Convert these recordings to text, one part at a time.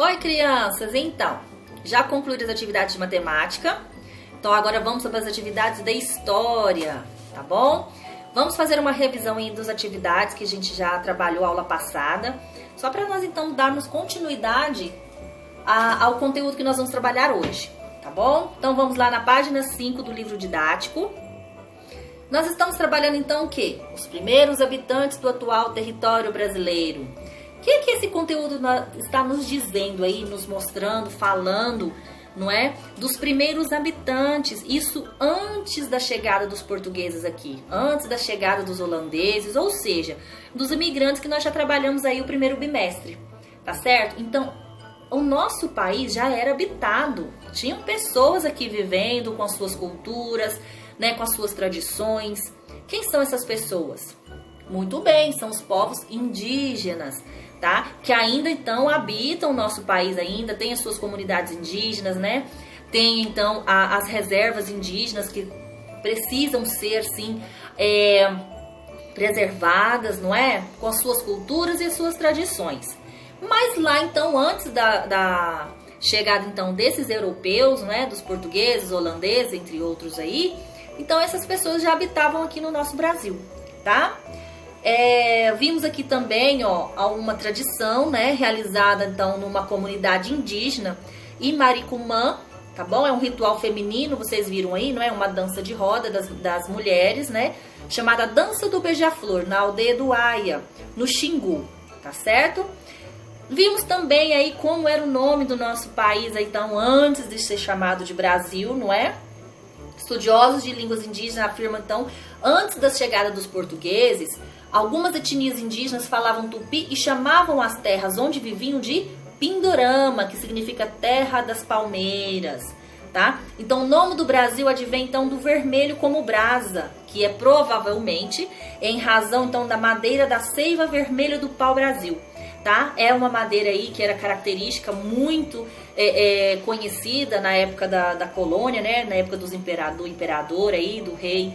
Oi, crianças! Então, já concluíram as atividades de matemática? Então agora vamos para as atividades de história, tá bom? Vamos fazer uma revisão aí das atividades que a gente já trabalhou aula passada, só para nós então darmos continuidade ao conteúdo que nós vamos trabalhar hoje, tá bom? Então vamos lá na página 5 do livro didático. Nós estamos trabalhando então o quê? Os primeiros habitantes do atual território brasileiro. O que esse conteúdo está nos dizendo aí, nos mostrando, falando, não é? Dos primeiros habitantes, isso antes da chegada dos portugueses aqui, antes da chegada dos holandeses, ou seja, dos imigrantes que nós já trabalhamos aí o primeiro bimestre, tá certo? Então, o nosso país já era habitado, tinham pessoas aqui vivendo com as suas culturas, né, com as suas tradições. Quem são essas pessoas? Muito bem, são os povos indígenas, tá? Que ainda então habitam o nosso país ainda, tem as suas comunidades indígenas, né? Tem então as reservas indígenas que precisam ser, sim, preservadas, não é? Com as suas culturas e as suas tradições. Mas lá então, antes da chegada então desses europeus, né? Dos portugueses, holandeses, entre outros aí, então essas pessoas já habitavam aqui no nosso Brasil, tá? Vimos aqui também, ó, uma tradição, né, realizada então numa comunidade indígena, Imaricumã, tá bom? É um ritual feminino, vocês viram aí, não é? Uma dança de roda das mulheres, né? Chamada Dança do Beija-Flor, na aldeia do Aia, no Xingu, tá certo? Vimos também aí como era o nome do nosso país, então, antes de ser chamado de Brasil, não é? Estudiosos de línguas indígenas afirmam, então, antes da chegada dos portugueses, algumas etnias indígenas falavam tupi e chamavam as terras onde viviam de Pindorama, que significa terra das palmeiras, tá? Então, o nome do Brasil advém, então, do vermelho como brasa, que é provavelmente em razão, então, da madeira da seiva vermelha do pau-brasil, tá? É uma madeira aí que era característica muito conhecida na época da colônia, né? Na época do imperador aí, do rei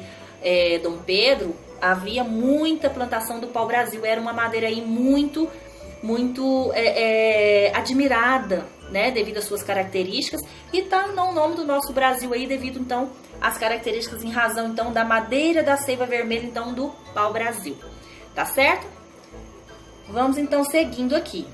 Dom Pedro, havia muita plantação do pau-brasil, era uma madeira aí muito admirada, né, devido às suas características, e tá no nome do nosso Brasil aí devido então às características em razão então da madeira da seiva vermelha então do pau-brasil, tá certo? Vamos então seguindo aqui.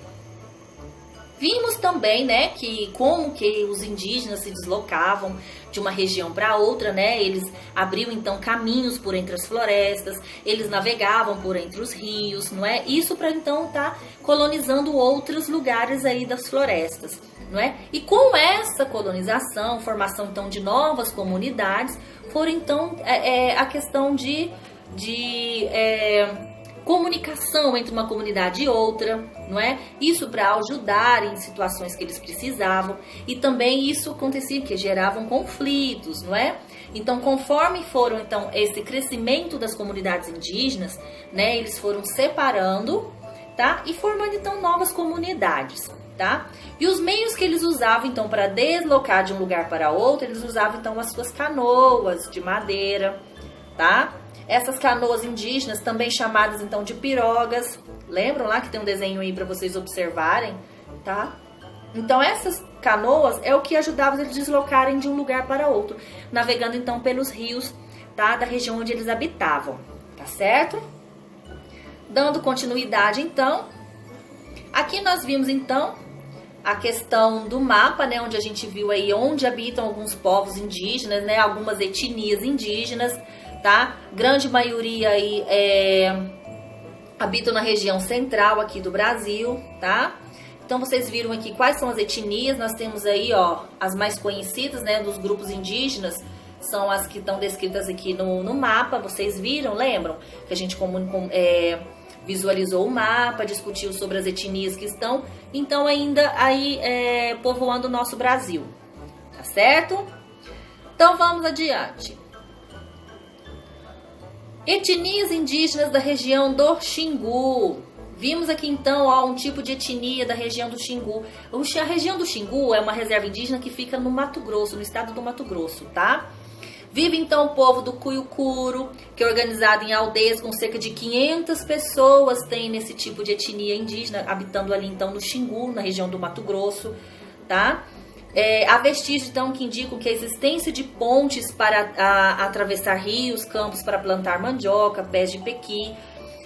Vimos também, né, que como que os indígenas se deslocavam de uma região para outra, né? Eles abriam então caminhos por entre as florestas, eles navegavam por entre os rios, não é? Isso para então estar colonizando outros lugares aí das florestas, não é? E com essa colonização, formação então de novas comunidades, foram então a questão de comunicação entre uma comunidade e outra, não é? Isso para ajudar em situações que eles precisavam, e também isso acontecia que geravam conflitos, não é? Então, conforme foram então esse crescimento das comunidades indígenas, né, eles foram separando, tá? E formando então novas comunidades, tá? E os meios que eles usavam então para deslocar de um lugar para outro, eles usavam então as suas canoas de madeira, tá? Essas canoas indígenas, também chamadas então de pirogas, lembram lá que tem um desenho aí para vocês observarem, tá? Então essas canoas é o que ajudava eles a deslocarem de um lugar para outro, navegando então pelos rios, tá? Da região onde eles habitavam, tá certo? Dando continuidade então, aqui nós vimos então a questão do mapa, né? Onde a gente viu aí onde habitam alguns povos indígenas, né? Algumas etnias indígenas, tá? Grande maioria aí habitam na região central aqui do Brasil, tá? Então vocês viram aqui quais são as etnias. Nós temos aí, ó, as mais conhecidas, né, dos grupos indígenas, são as que estão descritas aqui no mapa. Vocês viram, lembram? Que a gente visualizou o mapa, discutiu sobre as etnias que estão, então ainda aí povoando o nosso Brasil, tá certo? Então vamos adiante. Etnias indígenas da região do Xingu. Vimos aqui então, ó, um tipo de etnia da região do Xingu. A região do Xingu é uma reserva indígena que fica no Mato Grosso, no estado do Mato Grosso, tá? Vive então o povo do Cuiucuru, que é organizado em aldeias com cerca de 500 pessoas, tem nesse tipo de etnia indígena, habitando ali então no Xingu, na região do Mato Grosso, tá? Há vestígios então que indicam que a existência de pontes para atravessar rios, campos para plantar mandioca, pés de pequi.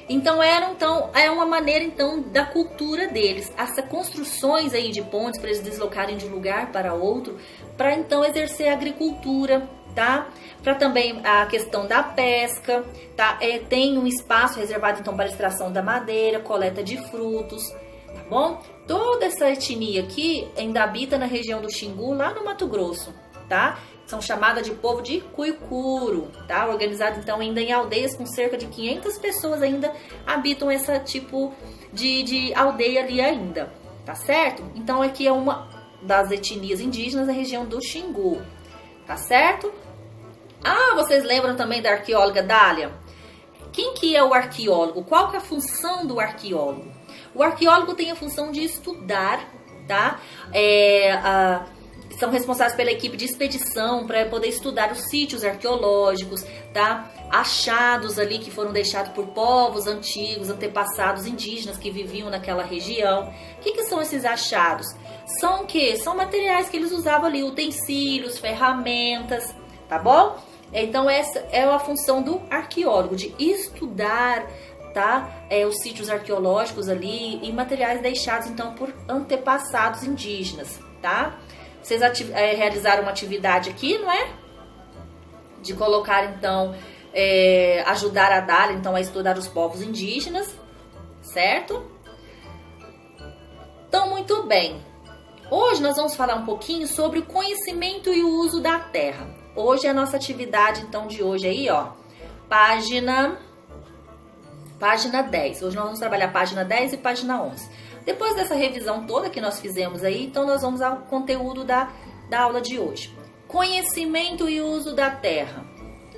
Então é uma maneira então da cultura deles, essas construções aí de pontes para eles deslocarem de um lugar para outro, para então exercer a agricultura, tá? Para também a questão da pesca, tá? Tem um espaço reservado então para extração da madeira, coleta de frutos, tá bom? Toda essa etnia aqui ainda habita na região do Xingu, lá no Mato Grosso, tá? São chamadas de povo de Cuiucuru, tá? Organizado então ainda em aldeias com cerca de 500 pessoas ainda habitam esse tipo de aldeia ali ainda, tá certo? Então aqui é uma das etnias indígenas da região do Xingu, tá certo? Ah, vocês lembram também da arqueóloga Dália? Quem que é o arqueólogo? Qual que é a função do arqueólogo? O arqueólogo tem a função de estudar, tá? São responsáveis pela equipe de expedição para poder estudar os sítios arqueológicos, tá? Achados ali que foram deixados por povos antigos, antepassados indígenas que viviam naquela região. O que são esses achados? São o quê? São materiais que eles usavam ali, utensílios, ferramentas, tá bom? Então essa é a função do arqueólogo, de estudar, tá? Os sítios arqueológicos ali e materiais deixados então por antepassados indígenas, tá? Vocês realizaram uma atividade aqui, não é? De colocar então, ajudar a Dália então a estudar os povos indígenas, certo? Então, muito bem. Hoje nós vamos falar um pouquinho sobre o conhecimento e o uso da terra. Hoje é a nossa atividade então de hoje aí, ó, página 10. Hoje nós vamos trabalhar página 10 e página 11. Depois dessa revisão toda que nós fizemos aí, então nós vamos ao conteúdo da aula de hoje. Conhecimento e uso da terra,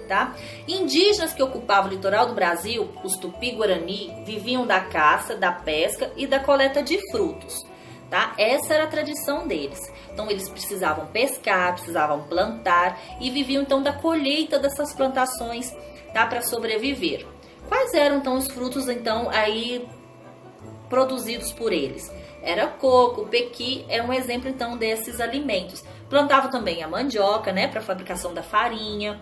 tá? Indígenas que ocupavam o litoral do Brasil, os Tupi-Guarani, viviam da caça, da pesca e da coleta de frutos, tá? Essa era a tradição deles. Então eles precisavam pescar, precisavam plantar e viviam então da colheita dessas plantações, tá? Para sobreviver. Quais eram então os frutos então aí produzidos por eles? Era coco, pequi, é um exemplo então desses alimentos. Plantavam também a mandioca, né, para fabricação da farinha,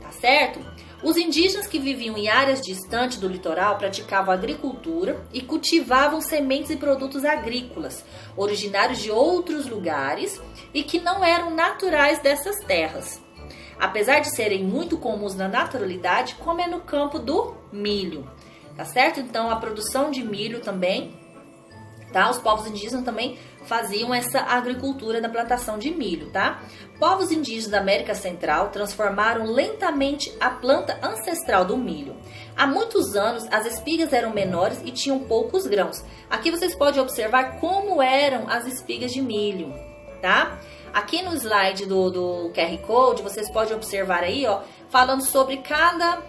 tá certo? Os indígenas que viviam em áreas distantes do litoral praticavam agricultura e cultivavam sementes e produtos agrícolas, originários de outros lugares e que não eram naturais dessas terras. Apesar de serem muito comuns na naturalidade, como é no campo do milho, tá certo? Então a produção de milho também, tá? Os povos indígenas também faziam essa agricultura da plantação de milho, tá? Povos indígenas da América Central transformaram lentamente a planta ancestral do milho. Há muitos anos as espigas eram menores e tinham poucos grãos. Aqui vocês podem observar como eram as espigas de milho, tá? Aqui no slide do QR Code, vocês podem observar aí, ó, falando sobre cada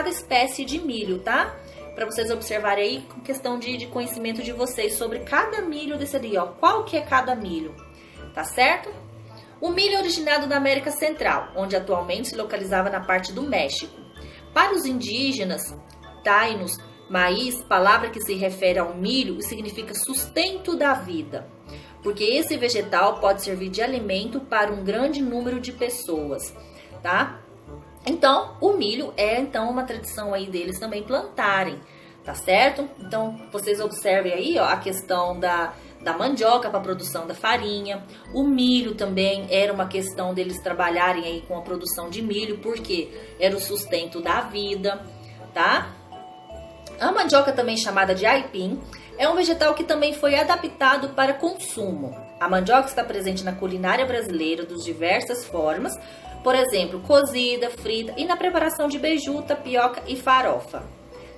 espécie de milho, tá? Para vocês observarem aí, com questão de conhecimento de vocês sobre cada milho desse ali, ó. Qual que é cada milho, tá certo? O milho é originado da América Central, onde atualmente se localizava na parte do México. Para os indígenas, tainos, maíz, palavra que se refere ao milho e significa sustento da vida, porque esse vegetal pode servir de alimento para um grande número de pessoas, tá? Então, o milho é então uma tradição aí deles também plantarem, tá certo? Então, vocês observem aí, ó, a questão da mandioca para a produção da farinha. O milho também era uma questão deles trabalharem aí com a produção de milho, porque era o sustento da vida, tá? A mandioca, também chamada de aipim, é um vegetal que também foi adaptado para consumo. A mandioca está presente na culinária brasileira de diversas formas, por exemplo, cozida, frita e na preparação de beiju, tapioca e farofa,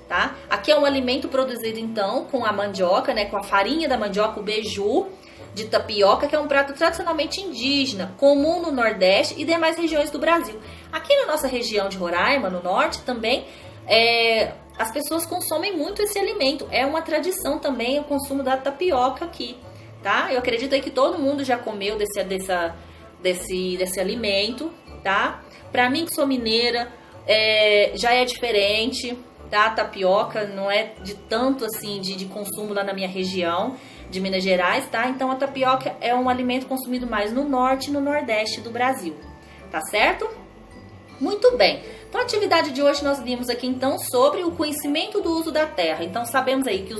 tá? Aqui é um alimento produzido então com a mandioca, né, com a farinha da mandioca, o beiju de tapioca, que é um prato tradicionalmente indígena, comum no Nordeste e demais regiões do Brasil. Aqui na nossa região de Roraima, no Norte, também as pessoas consomem muito esse alimento. É uma tradição também o consumo da tapioca aqui, tá? Eu acredito aí que todo mundo já comeu desse alimento, tá? Pra mim que sou mineira, já é diferente, tá? Tapioca não é de tanto assim de consumo lá na minha região de Minas Gerais, tá? Então a tapioca é um alimento consumido mais no norte e no nordeste do Brasil, tá certo? Muito bem. Então a atividade de hoje nós vimos aqui então sobre o conhecimento do uso da terra. Então sabemos aí que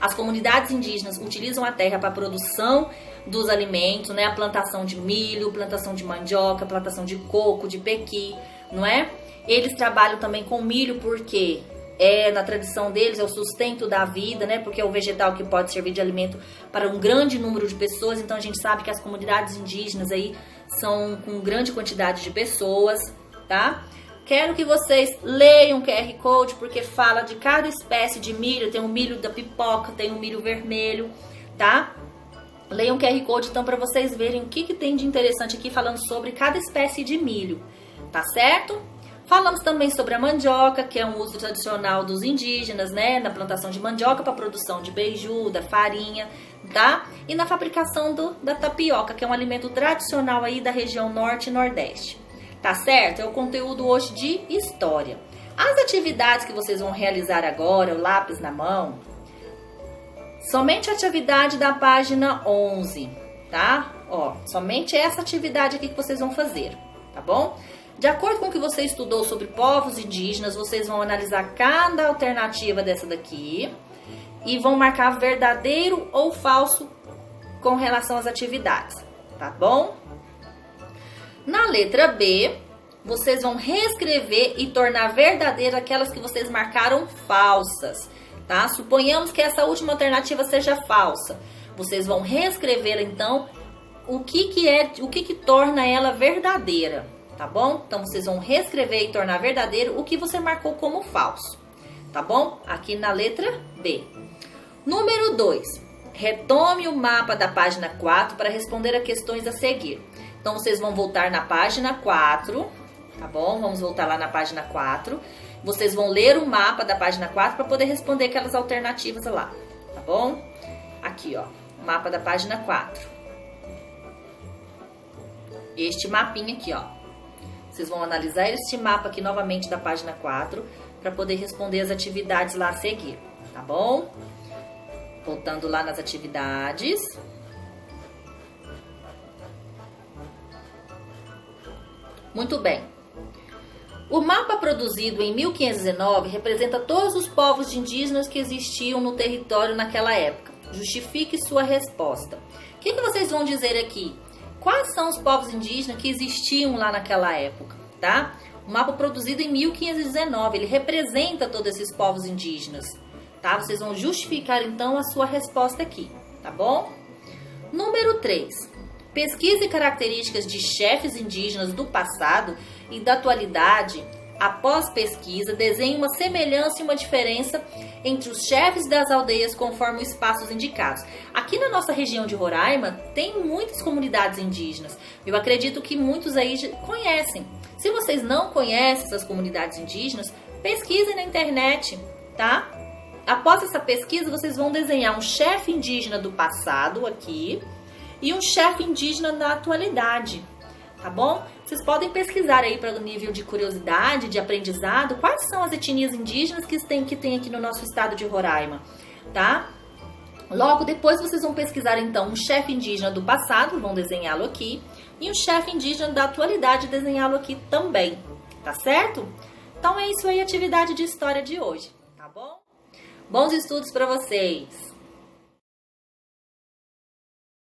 as comunidades indígenas utilizam a terra para a produção dos alimentos, né? A plantação de milho, plantação de mandioca, plantação de coco, de pequi, não é? Eles trabalham também com milho porque na tradição deles é o sustento da vida, né? Porque é o vegetal que pode servir de alimento para um grande número de pessoas. Então a gente sabe que as comunidades indígenas aí são com grande quantidade de pessoas, tá? Quero que vocês leiam o QR Code porque fala de cada espécie de milho. Tem o milho da pipoca, tem o milho vermelho, tá? Leiam o QR Code então para vocês verem o que tem de interessante aqui falando sobre cada espécie de milho, tá certo? Falamos também sobre a mandioca, que é um uso tradicional dos indígenas, né? Na plantação de mandioca para a produção de beiju, da farinha, tá? E na fabricação da tapioca, que é um alimento tradicional aí da região norte e nordeste. Tá certo? É o conteúdo hoje de história. As atividades que vocês vão realizar agora, o lápis na mão, somente a atividade da página 11, tá? Ó, somente essa atividade aqui que vocês vão fazer, tá bom? De acordo com o que você estudou sobre povos indígenas, vocês vão analisar cada alternativa dessa daqui e vão marcar verdadeiro ou falso com relação às atividades, tá bom? Na letra B, vocês vão reescrever e tornar verdadeira aquelas que vocês marcaram falsas, tá? Suponhamos que essa última alternativa seja falsa. Vocês vão reescrever então o que torna ela verdadeira, tá bom? Então vocês vão reescrever e tornar verdadeiro o que você marcou como falso, tá bom? Aqui na letra B. Número 2. Retome o mapa da página 4 para responder a questões a seguir. Então vocês vão voltar na página 4, tá bom? Vamos voltar lá na página 4. Vocês vão ler o mapa da página 4 para poder responder aquelas alternativas lá, tá bom? Aqui, ó, o mapa da página 4. Este mapinha aqui, ó. Vocês vão analisar este mapa aqui novamente da página 4 para poder responder as atividades lá a seguir, tá bom? Voltando lá nas atividades. Muito bem. O mapa produzido em 1519 representa todos os povos indígenas que existiam no território naquela época. Justifique sua resposta. O que vocês vão dizer aqui? Quais são os povos indígenas que existiam lá naquela época, tá? O mapa produzido em 1519, ele representa todos esses povos indígenas, tá? Vocês vão justificar então a sua resposta aqui, tá bom? Número 3. Pesquise características de chefes indígenas do passado e da atualidade. Após pesquisa, desenhe uma semelhança e uma diferença entre os chefes das aldeias conforme os espaços indicados. Aqui na nossa região de Roraima, tem muitas comunidades indígenas. Eu acredito que muitos aí conhecem. Se vocês não conhecem essas comunidades indígenas, pesquisem na internet, tá? Após essa pesquisa, vocês vão desenhar um chefe indígena do passado aqui e um chefe indígena da atualidade, tá bom? Vocês podem pesquisar aí para o nível de curiosidade, de aprendizado, quais são as etnias indígenas que tem aqui no nosso estado de Roraima, tá? Logo depois vocês vão pesquisar então um chefe indígena do passado, vão desenhá-lo aqui, e um chefe indígena da atualidade, desenhá-lo aqui também, tá certo? Então é isso aí a atividade de história de hoje, tá bom? Bons estudos para vocês!